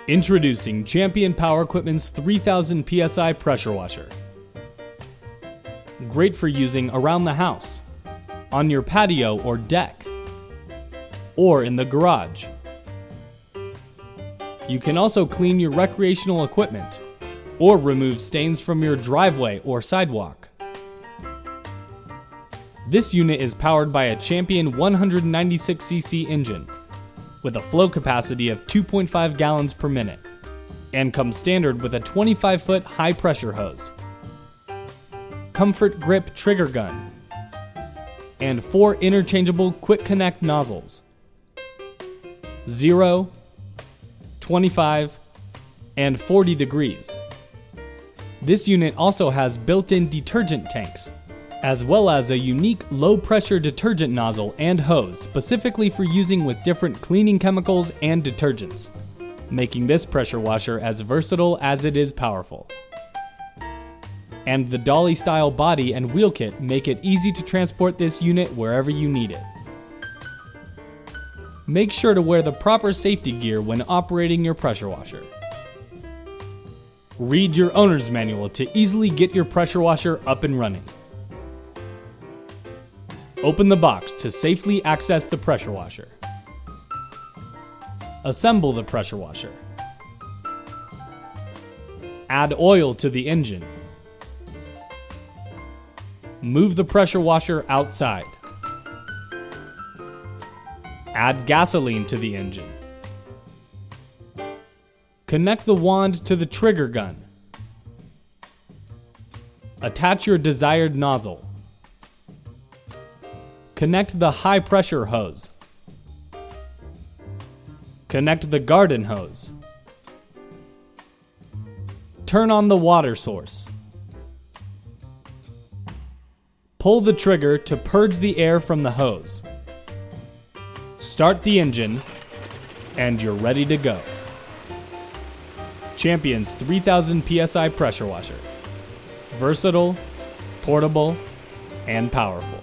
Introducing Champion Power Equipment's 3000 PSI Pressure Washer. Great for using around the house, on your patio or deck, or in the garage. You can also clean your recreational equipment, or remove stains from your driveway or sidewalk. This unit is powered by a Champion 196cc engine with a flow capacity of 2.5 gallons per minute and comes standard with a 25-foot high-pressure hose, comfort grip trigger gun, and 4 interchangeable quick connect nozzles: 0, 25, and 40 degrees. This unit also has built-in detergent tanks, as well as a unique low-pressure detergent nozzle and hose specifically for using with different cleaning chemicals and detergents, making this pressure washer as versatile as it is powerful. And the Dolly-Style body and wheel kit make it easy to transport this unit wherever you need it. Make sure to wear the proper safety gear when operating your pressure washer. Read your owner's manual to easily get your pressure washer up and running. Open the box to safely access the pressure washer. Assemble the pressure washer. Add oil to the engine. Move the pressure washer outside. Add gasoline to the engine. Connect the wand to the trigger gun. Attach your desired nozzle. Connect the high pressure hose. Connect the garden hose. Turn on the water source. Pull the trigger to purge the air from the hose. Start the engine, and you're ready to go. Champion's 3000 PSI Pressure Washer. Versatile, portable, and powerful.